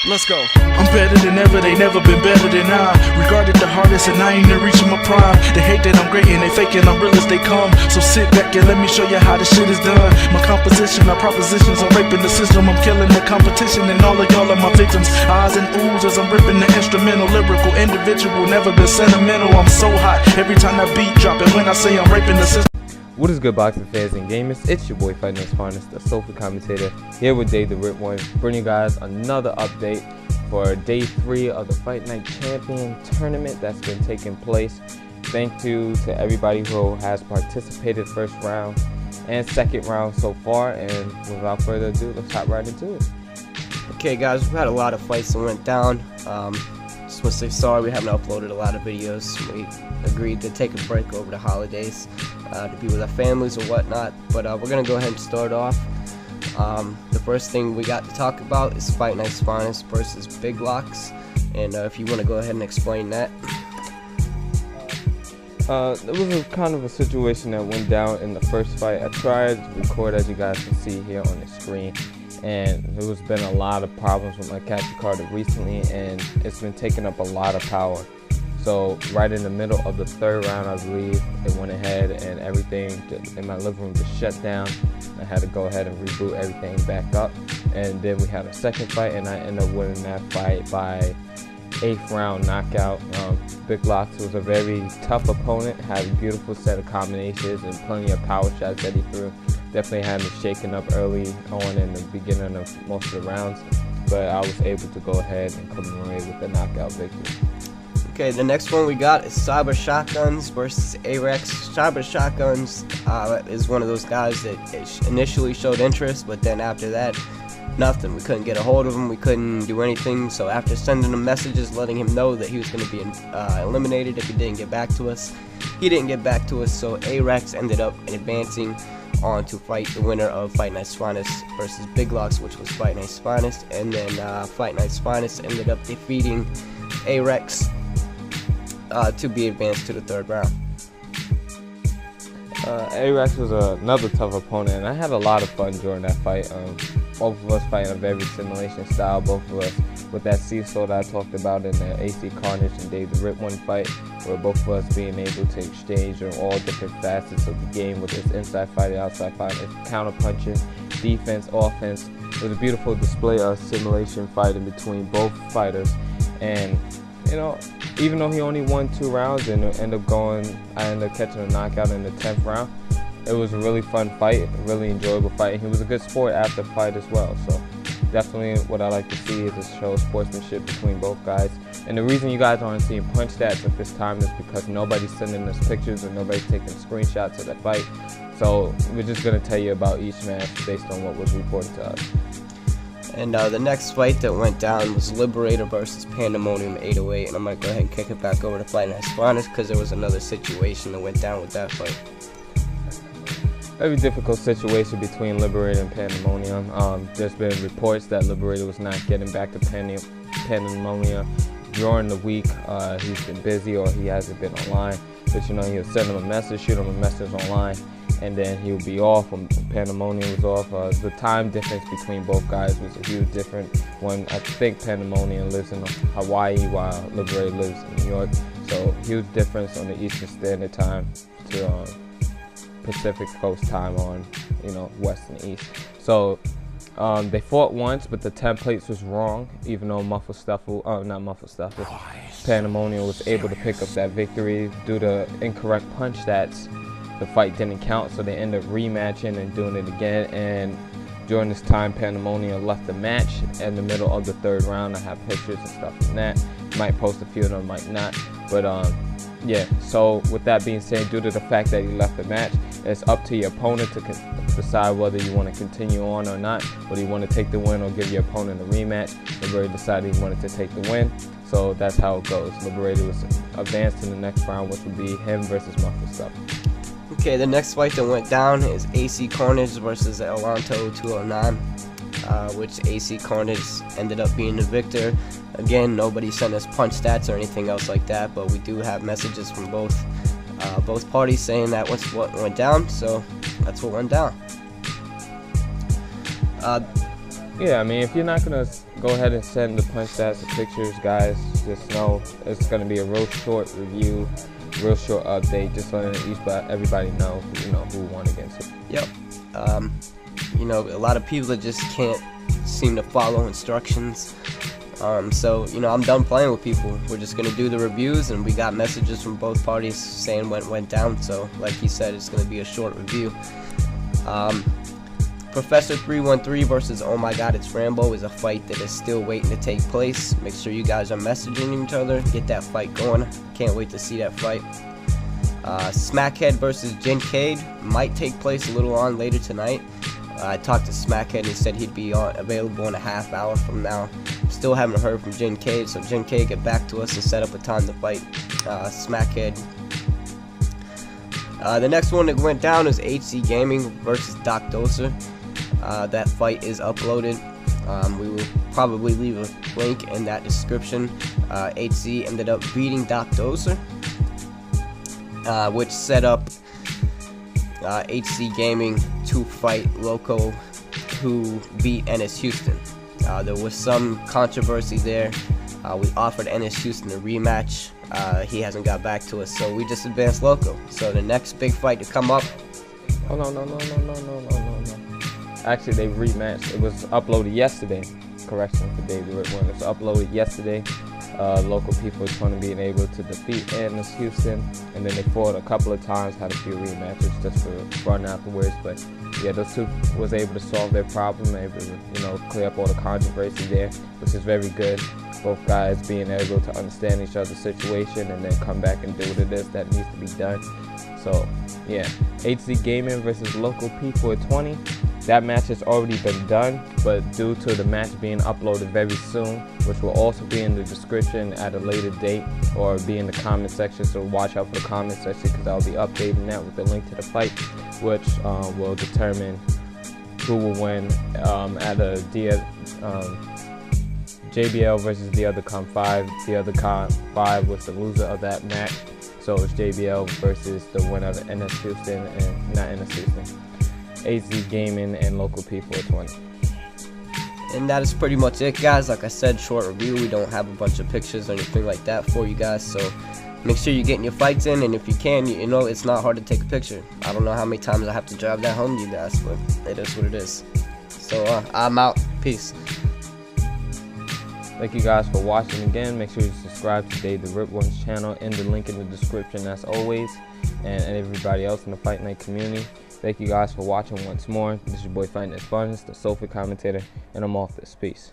Let's go. I'm better than ever, they never been better than I. Regarded the hardest and I ain't even reaching my prime. They hate that I'm great and they faking I'm real as they come. So sit back and let me show you how this shit is done. My composition, my propositions, I'm raping the system. I'm killing the competition and all of y'all are my victims. Eyes and oohs as I'm ripping the instrumental, lyrical, individual, never been sentimental. I'm so hot every time that beat drop, and when I say I'm raping the system. What is good, boxing fans and gamers? It's your boy FightNightsFinest, the sofa commentator, here with davedarippeone, bringing you guys another update for day 3 of the Fight Night Champion tournament that's been taking place. Thank you to everybody who has participated first round and second round so far, and without further ado, let's hop right into it. Okay guys, we've had a lot of fights that went down. Just want to say sorry we haven't uploaded a lot of videos. We agreed to take a break over the holidays to be with our families or whatnot, but we're going to go ahead and start off. The first thing we got to talk about is FightNightsFinest versus BigLocs, and if you want to go ahead and explain that. It was kind of a situation that went down in the first fight. I tried to record, as you guys can see here on the screen, and there's been a lot of problems with my capture card recently, and it's been taking up a lot of power. So right in the middle of the third round, I believe, it went ahead and everything in my living room just shut down. I had to go ahead and reboot everything back up, and then we had a second fight, and I ended up winning that fight by 8th round knockout. BigLocs was a very tough opponent, had a beautiful set of combinations and plenty of power shots that he threw. Definitely had me shaken up early on in the beginning of most of the rounds, but I was able to go ahead and come away with the knockout victory. Okay, the next one we got is Cybershotguns versus Accrange. Cybershotguns is one of those guys that initially showed interest, but then after that, nothing. We couldn't get a hold of him, we couldn't do anything, so after sending him messages letting him know that he was going to be eliminated if he didn't get back to us, he didn't get back to us, so Accrange ended up advancing on to fight the winner of FightNightsFinest versus BigLocs, which was FightNightsFinest, and then FightNightsFinest ended up defeating Accrange to be advanced to the third round. Accrange was another tough opponent, and I had a lot of fun during that fight. Both of us fighting a very simulation style, both of us with that seesaw that I talked about in the AC Carnage and davedarippeone fight, where both of us being able to exchange on all different facets of the game, with this inside fighting, outside fighting, counter punching, defense, offense. It was a beautiful display of simulation fighting between both fighters, and you know, even though he only won 2 rounds and I ended up catching a knockout in the 10th round. It was a really fun fight, a really enjoyable fight, and he was a good sport after the fight as well. So definitely what I like to see is a show of sportsmanship between both guys. And the reason you guys aren't seeing punch stats at this time is because nobody's sending us pictures or nobody's taking screenshots of that fight. So we're just going to tell you about each match based on what was reported to us. And the next fight that went down was Libarator versus Pandemonium 808, and I might go ahead and kick it back over to FightNightsFinest because there was another situation that went down with that fight. Very difficult situation between Libarator and Pandemonium. There's been reports that Libarator was not getting back to Pandemonium during the week. He's been busy or he hasn't been online. But you know, he'll send him a message, shoot him a message online, and then he'll be off when Pandemonium was off. The time difference between both guys was a huge difference. When I think Pandemonium lives in Hawaii while Libarator lives in New York. So huge difference on the Eastern Standard Time to Pacific Coast time on, you know, West and East. So they fought once, but the templates was wrong, even though Pandemonium was able to pick up that victory due to incorrect punch stats. The fight didn't count, so they ended up rematching and doing it again. And during this time, Pandemonium left the match in the middle of the third round. I have pictures and stuff from that. Might post a few of them, might not. But yeah, so with that being said, due to the fact that he left the match, it's up to your opponent to decide whether you want to continue on or not, whether you want to take the win or give your opponent a rematch. Libarator decided he wanted to take the win, so that's how it goes. Libarator was advanced in the next round, which would be him versus Wassup. Okay, the next fight that went down is AC Carnage versus llanto 209, which AC Carnage ended up being the victor. Again, nobody sent us punch stats or anything else like that, but we do have messages from both parties saying that was what went down, so that's what went down. Yeah, I mean, if you're not gonna go ahead and send the punch stats or pictures, guys, just know it's gonna be a real short review, real short update, just letting everybody know, who won against it. Yep. A lot of people that just can't seem to follow instructions. So I'm done playing with people. We're just gonna do the reviews, and we got messages from both parties saying what went down. So, like he said, it's gonna be a short review. Professor 313 versus Oh My God It's Rambo is a fight that is still waiting to take place. Make sure you guys are messaging each other, get that fight going. Can't wait to see that fight. Smackhead versus Jincade might take place a little on later tonight. I talked to Smackhead and he said he'd be available in a half hour from now. Still haven't heard from Jincade, so Jincade, get back to us and set up a time to fight Smackhead. The next one that went down is HC Gaming versus Doc Doser. That fight is uploaded. We will probably leave a link in that description. HC ended up beating Doc Doser, which set up HC Gaming to fight Loco, who beat nshouston. There was some controversy there. We offered nshouston a rematch. He hasn't got back to us, so we just advanced Loco. So the next big fight to come up. Oh no. Actually, they rematched. It was uploaded yesterday. Correction for Dave the Rip One. It was uploaded yesterday. Local people trying to being able to defeat nshouston, and then they fought a couple of times, had a few rematches just for fun afterwards. But yeah, those two was able to solve their problem, able to clear up all the controversy there, which is very good. Both guys being able to understand each other's situation and then come back and do what it is that needs to be done. So yeah, HC Gaming versus Local P420. That match has already been done, but due to the match being uploaded very soon, which will also be in the description at a later date or be in the comment section, so watch out for the comment section because I'll be updating that with the link to the fight, which will determine who will win at a JBL versus the other Con 5. The other Con 5 was the loser of that match, so it's JBL versus the winner of nshouston and not nshouston. HC Gaming and Local P420. And that is pretty much it, guys. Like I said, short review. We don't have a bunch of pictures or anything like that for you guys, so make sure you're getting your fights in, and if you can, it's not hard to take a picture. I don't know how many times I have to drive that home to you guys, but it is what it is. So I'm out. Peace. Thank you guys for watching again. Make sure you subscribe to Dave the Rip One's channel in the link in the description as always, and everybody else in the Fight Night community. Thank you guys for watching once more. This is your boy FightNightsFinest, the Sofa commentator, and I'm off this. Peace.